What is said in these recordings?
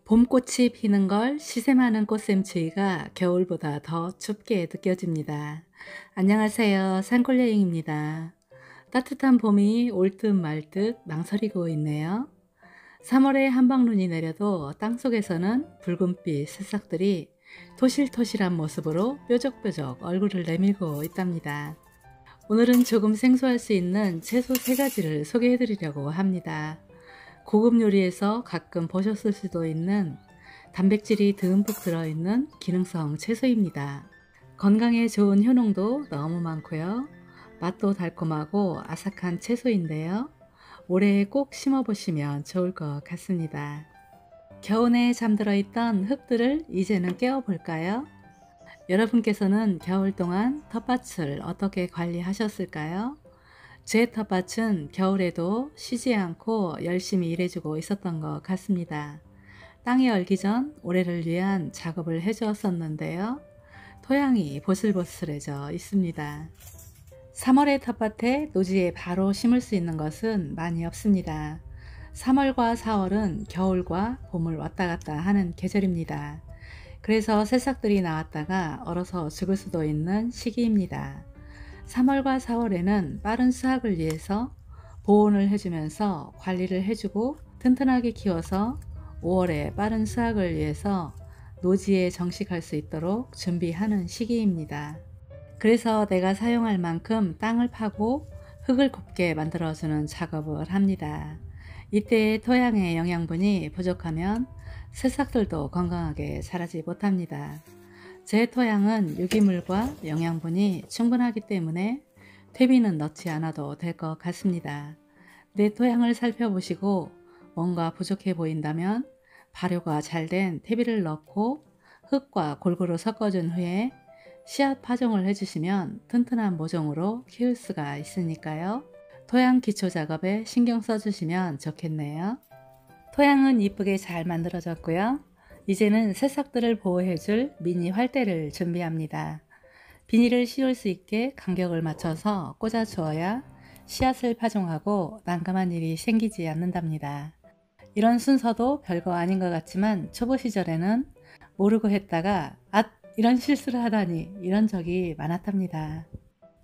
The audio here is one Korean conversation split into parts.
봄꽃이 피는 걸 시샘하는 꽃샘추위가 겨울보다 더 춥게 느껴집니다. 안녕하세요. 산골여행입니다. 따뜻한 봄이 올 듯 말 듯 망설이고 있네요. 3월에 한방눈이 내려도 땅속에서는 붉은빛 새싹들이 토실토실한 모습으로 뾰족뾰족 얼굴을 내밀고 있답니다. 오늘은 조금 생소할 수 있는 채소 3가지를 소개해 드리려고 합니다. 고급 요리에서 가끔 보셨을 수도 있는 단백질이 듬뿍 들어있는 기능성 채소입니다. 건강에 좋은 효능도 너무 많고요. 맛도 달콤하고 아삭한 채소인데요. 올해 꼭 심어보시면 좋을 것 같습니다. 겨우내 잠들어 있던 흙들을 이제는 깨워볼까요? 여러분께서는 겨울 동안 텃밭을 어떻게 관리하셨을까요? 제 텃밭은 겨울에도 쉬지 않고 열심히 일해주고 있었던 것 같습니다. 땅이 얼기 전 올해를 위한 작업을 해주었었는데요. 토양이 보슬보슬해져 있습니다. 3월의 텃밭에 노지에 바로 심을 수 있는 것은 많이 없습니다. 3월과 4월은 겨울과 봄을 왔다 갔다 하는 계절입니다. 그래서 새싹들이 나왔다가 얼어서 죽을 수도 있는 시기입니다. 3월과 4월에는 빠른 수확을 위해서 보온을 해주면서 관리를 해주고 튼튼하게 키워서 5월에 빠른 수확을 위해서 노지에 정식할 수 있도록 준비하는 시기입니다. 그래서 내가 사용할 만큼 땅을 파고 흙을 곱게 만들어주는 작업을 합니다. 이때 토양의 영양분이 부족하면 새싹들도 건강하게 자라지 못합니다. 제 토양은 유기물과 영양분이 충분하기 때문에 퇴비는 넣지 않아도 될 것 같습니다. 내 토양을 살펴보시고 뭔가 부족해 보인다면 발효가 잘 된 퇴비를 넣고 흙과 골고루 섞어준 후에 씨앗 파종을 해주시면 튼튼한 모종으로 키울 수가 있으니까요. 토양 기초 작업에 신경 써주시면 좋겠네요. 토양은 이쁘게 잘 만들어졌고요. 이제는 새싹들을 보호해줄 미니 활대를 준비합니다. 비닐을 씌울 수 있게 간격을 맞춰서 꽂아 주어야 씨앗을 파종하고 난감한 일이 생기지 않는답니다. 이런 순서도 별거 아닌 것 같지만 초보 시절에는 모르고 했다가 이런 실수를 하다니 이런 적이 많았답니다.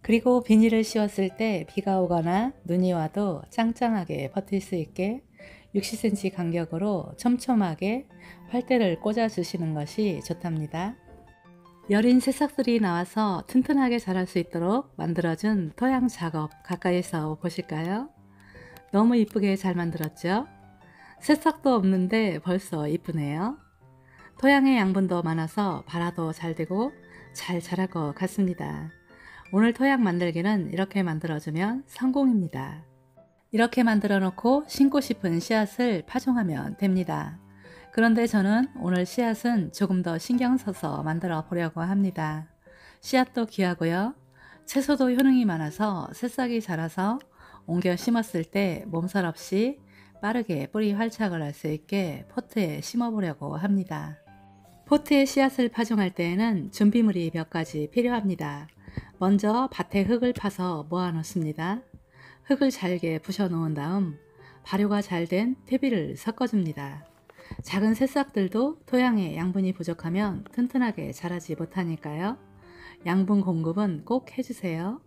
그리고 비닐을 씌웠을 때 비가 오거나 눈이 와도 짱짱하게 버틸 수 있게 60cm 간격으로 촘촘하게 활대를 꽂아 주시는 것이 좋답니다. 여린 새싹들이 나와서 튼튼하게 자랄 수 있도록 만들어준 토양 작업 가까이서 보실까요? 너무 이쁘게 잘 만들었죠? 새싹도 없는데 벌써 이쁘네요. 토양의 양분도 많아서 발화도 잘 되고 잘 자랄 것 같습니다. 오늘 토양 만들기는 이렇게 만들어주면 성공입니다. 이렇게 만들어 놓고 심고 싶은 씨앗을 파종하면 됩니다. 그런데 저는 오늘 씨앗은 조금 더 신경 써서 만들어 보려고 합니다. 씨앗도 귀하고요. 채소도 효능이 많아서 새싹이 자라서 옮겨 심었을 때 몸살 없이 빠르게 뿌리 활착을 할 수 있게 포트에 심어 보려고 합니다. 포트에 씨앗을 파종할 때에는 준비물이 몇 가지 필요합니다. 먼저 밭에 흙을 파서 모아 놓습니다. 흙을 잘게 부셔 놓은 다음 발효가 잘 된 퇴비를 섞어줍니다. 작은 새싹들도 토양에 양분이 부족하면 튼튼하게 자라지 못하니까요. 양분 공급은 꼭 해주세요.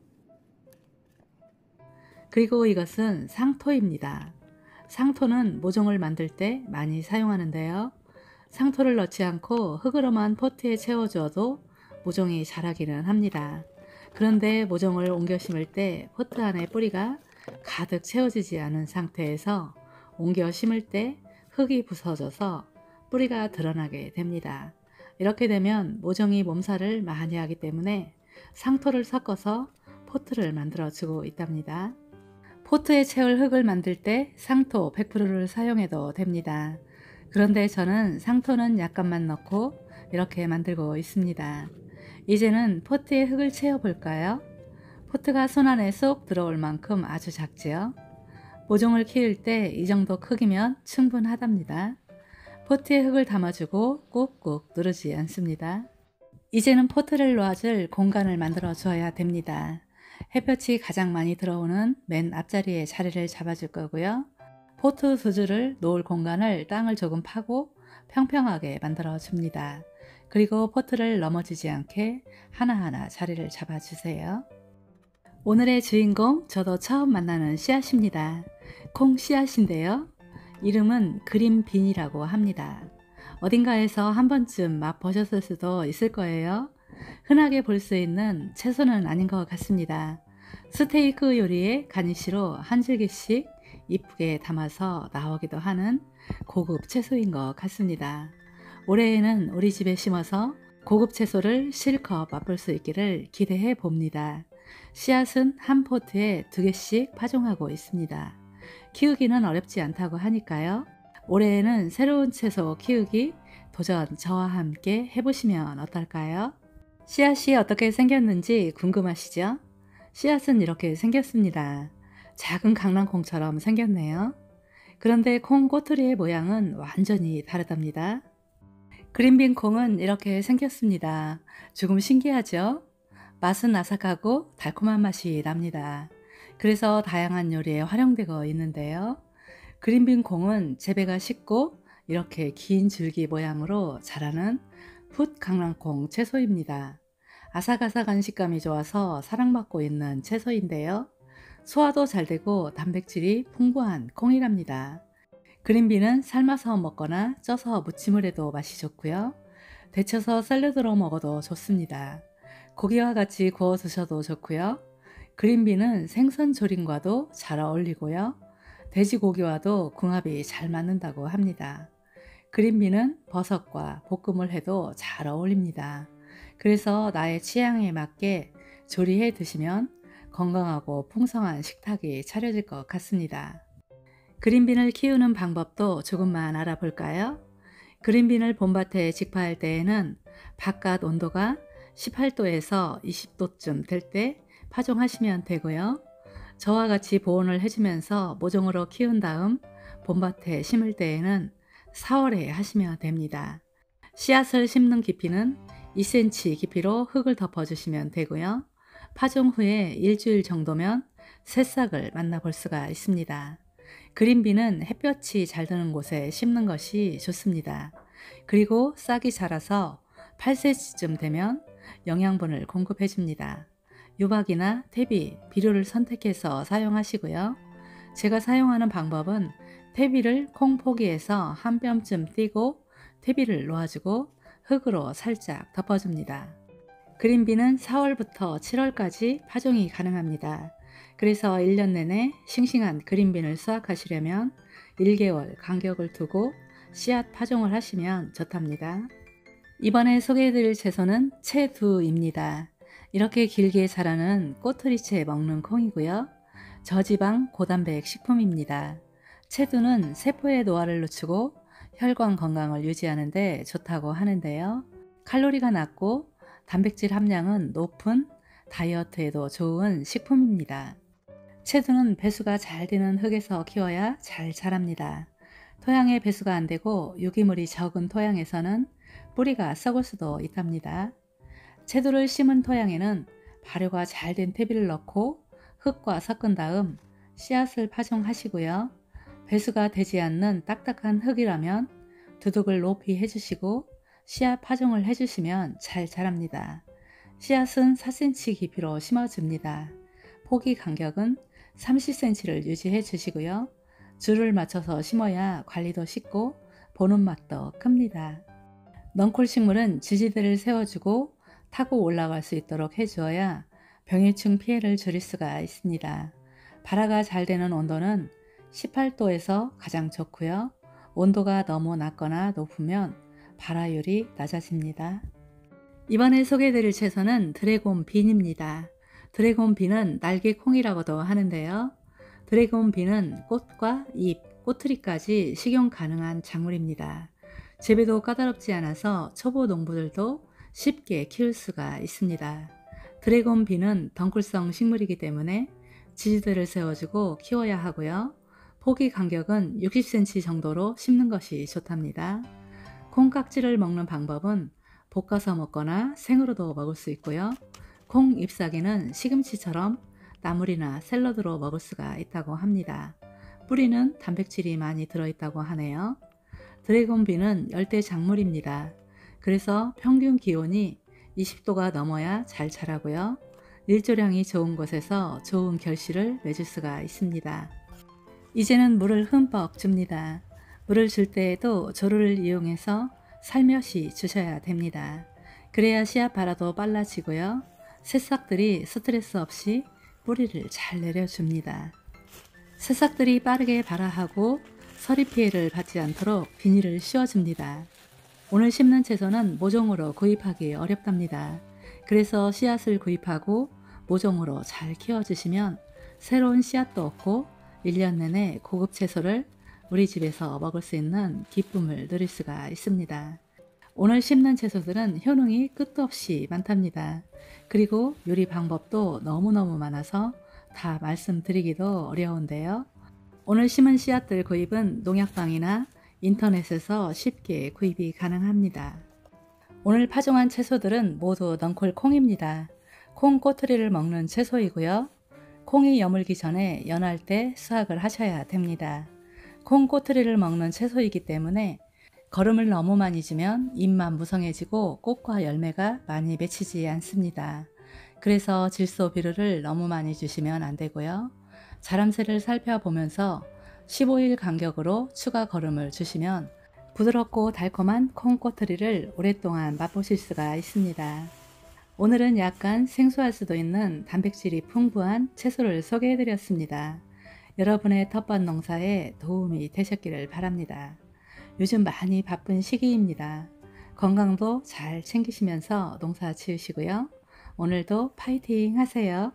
그리고 이것은 상토입니다. 상토는 모종을 만들 때 많이 사용하는데요. 상토를 넣지 않고 흙으로만 포트에 채워주어도 모종이 자라기는 합니다. 그런데 모종을 옮겨 심을 때 포트 안에 뿌리가 가득 채워지지 않은 상태에서 옮겨 심을 때 흙이 부서져서 뿌리가 드러나게 됩니다. 이렇게 되면 모종이 몸살을 많이 하기 때문에 상토를 섞어서 포트를 만들어 주고 있답니다. 포트에 채울 흙을 만들 때 상토 100%를 사용해도 됩니다. 그런데 저는 상토는 약간만 넣고 이렇게 만들고 있습니다. 이제는 포트에 흙을 채워 볼까요? 포트가 손 안에 쏙 들어올 만큼 아주 작지요. 모종을 키울 때 이 정도 크기면 충분하답니다. 포트에 흙을 담아주고 꾹꾹 누르지 않습니다. 이제는 포트를 놓아줄 공간을 만들어 주어야 됩니다. 햇볕이 가장 많이 들어오는 맨 앞자리에 자리를 잡아줄 거고요. 포트 두 줄을 놓을 공간을 땅을 조금 파고 평평하게 만들어 줍니다. 그리고 포트를 넘어지지 않게 하나하나 자리를 잡아주세요. 오늘의 주인공, 저도 처음 만나는 씨앗입니다. 콩 씨앗인데요. 이름은 그린빈이라고 합니다. 어딘가에서 한 번쯤 맛보셨을 수도 있을 거예요. 흔하게 볼 수 있는 채소는 아닌 것 같습니다. 스테이크 요리에 가니쉬로 한 줄기씩 이쁘게 담아서 나오기도 하는 고급 채소인 것 같습니다. 올해에는 우리 집에 심어서 고급 채소를 실컷 맛볼 수 있기를 기대해 봅니다. 씨앗은 한 포트에 2개씩 파종하고 있습니다. 키우기는 어렵지 않다고 하니까요. 올해에는 새로운 채소 키우기 도전 저와 함께 해보시면 어떨까요? 씨앗이 어떻게 생겼는지 궁금하시죠? 씨앗은 이렇게 생겼습니다. 작은 강낭콩처럼 생겼네요. 그런데 콩 꼬투리의 모양은 완전히 다르답니다. 그린빈 콩은 이렇게 생겼습니다. 조금 신기하죠? 맛은 아삭하고 달콤한 맛이 납니다. 그래서 다양한 요리에 활용되고 있는데요. 그린빈 콩은 재배가 쉽고 이렇게 긴 줄기 모양으로 자라는 풋 강낭콩 채소입니다. 아삭아삭한 식감이 좋아서 사랑받고 있는 채소인데요. 소화도 잘 되고 단백질이 풍부한 콩이랍니다. 그린빈은 삶아서 먹거나 쪄서 무침을 해도 맛이 좋고요. 데쳐서 샐러드로 먹어도 좋습니다. 고기와 같이 구워 드셔도 좋고요. 그린빈은 생선 조림과도 잘 어울리고요. 돼지고기와도 궁합이 잘 맞는다고 합니다. 그린빈은 버섯과 볶음을 해도 잘 어울립니다. 그래서 나의 취향에 맞게 조리해 드시면 건강하고 풍성한 식탁이 차려질 것 같습니다. 그린빈을 키우는 방법도 조금만 알아볼까요? 그린빈을 봄밭에 직파할 때에는 바깥 온도가 18도에서 20도쯤 될 때 파종하시면 되고요. 저와 같이 보온을 해주면서 모종으로 키운 다음 봄밭에 심을 때에는 4월에 하시면 됩니다. 씨앗을 심는 깊이는 2cm 깊이로 흙을 덮어주시면 되고요. 파종 후에 일주일 정도면 새싹을 만나볼 수가 있습니다. 그린빈은 햇볕이 잘 드는 곳에 심는 것이 좋습니다. 그리고 싹이 자라서 8cm쯤 되면 영양분을 공급해 줍니다. 유박이나 퇴비, 비료를 선택해서 사용하시고요. 제가 사용하는 방법은 퇴비를 콩 포기에서 한 뼘쯤 띄고 퇴비를 놓아주고 흙으로 살짝 덮어줍니다. 그린빈은 4월부터 7월까지 파종이 가능합니다. 그래서 1년 내내 싱싱한 그린빈을 수확하시려면 1개월 간격을 두고 씨앗 파종을 하시면 좋답니다. 이번에 소개해드릴 채소는 채두입니다. 이렇게 길게 자라는 꼬투리채 먹는 콩이고요. 저지방 고단백 식품입니다. 채두는 세포의 노화를 늦추고 혈관 건강을 유지하는 데 좋다고 하는데요. 칼로리가 낮고 단백질 함량은 높은 다이어트에도 좋은 식품입니다. 채두는 배수가 잘 되는 흙에서 키워야 잘 자랍니다. 토양에 배수가 안 되고 유기물이 적은 토양에서는 뿌리가 썩을 수도 있답니다. 채두를 심은 토양에는 발효가 잘 된 퇴비를 넣고 흙과 섞은 다음 씨앗을 파종하시고요. 배수가 되지 않는 딱딱한 흙이라면 두둑을 높이 해주시고 씨앗 파종을 해주시면 잘 자랍니다. 씨앗은 4cm 깊이로 심어줍니다. 포기 간격은 30cm를 유지해 주시고요. 줄을 맞춰서 심어야 관리도 쉽고 보는 맛도 큽니다. 넝쿨 식물은 지지대를 세워주고 타고 올라갈 수 있도록 해주어야 병해충 피해를 줄일 수가 있습니다. 발화가 잘 되는 온도는 18도에서 가장 좋고요. 온도가 너무 낮거나 높으면 발화율이 낮아집니다. 이번에 소개해드릴 채소는 드래곤빈입니다. 드래곤빈은 날개콩이라고도 하는데요. 드래곤빈은 꽃과 잎, 꼬투리까지 식용 가능한 작물입니다. 재배도 까다롭지 않아서 초보 농부들도 쉽게 키울 수가 있습니다. 드래곤빈은 덩굴성 식물이기 때문에 지지대를 세워주고 키워야 하고요. 포기 간격은 60cm 정도로 심는 것이 좋답니다. 콩깍지를 먹는 방법은 볶아서 먹거나 생으로도 먹을 수 있고요. 콩 잎사귀는 시금치처럼 나물이나 샐러드로 먹을 수가 있다고 합니다. 뿌리는 단백질이 많이 들어있다고 하네요. 드래곤비는 열대 작물입니다. 그래서 평균 기온이 20도가 넘어야 잘 자라고요. 일조량이 좋은 곳에서 좋은 결실을 맺을 수가 있습니다. 이제는 물을 흠뻑 줍니다. 물을 줄 때에도 조루를 이용해서 살며시 주셔야 됩니다. 그래야 씨앗 발화도 빨라지고요. 새싹들이 스트레스 없이 뿌리를 잘 내려줍니다. 새싹들이 빠르게 발화하고 서리 피해를 받지 않도록 비닐을 씌워줍니다. 오늘 심는 채소는 모종으로 구입하기 어렵답니다. 그래서 씨앗을 구입하고 모종으로 잘 키워주시면 새로운 씨앗도 얻고 1년 내내 고급 채소를 우리 집에서 먹을 수 있는 기쁨을 누릴 수가 있습니다. 오늘 심는 채소들은 효능이 끝도 없이 많답니다. 그리고 요리 방법도 너무너무 많아서 다 말씀드리기도 어려운데요. 오늘 심은 씨앗들 구입은 농약방이나 인터넷에서 쉽게 구입이 가능합니다. 오늘 파종한 채소들은 모두 넝콜 콩입니다. 콩 꼬투리를 먹는 채소이고요. 콩이 여물기 전에 연할 때 수확을 하셔야 됩니다. 콩 꼬투리를 먹는 채소이기 때문에 거름을 너무 많이 주면 잎만 무성해지고 꽃과 열매가 많이 맺히지 않습니다. 그래서 질소 비료를 너무 많이 주시면 안 되고요. 자람새를 살펴보면서 15일 간격으로 추가 거름을 주시면 부드럽고 달콤한 콩 꼬투리를 오랫동안 맛보실 수가 있습니다. 오늘은 약간 생소할 수도 있는 단백질이 풍부한 채소를 소개해 드렸습니다. 여러분의 텃밭 농사에 도움이 되셨기를 바랍니다. 요즘 많이 바쁜 시기입니다. 건강도 잘 챙기시면서 농사 지으시고요. 오늘도 파이팅 하세요.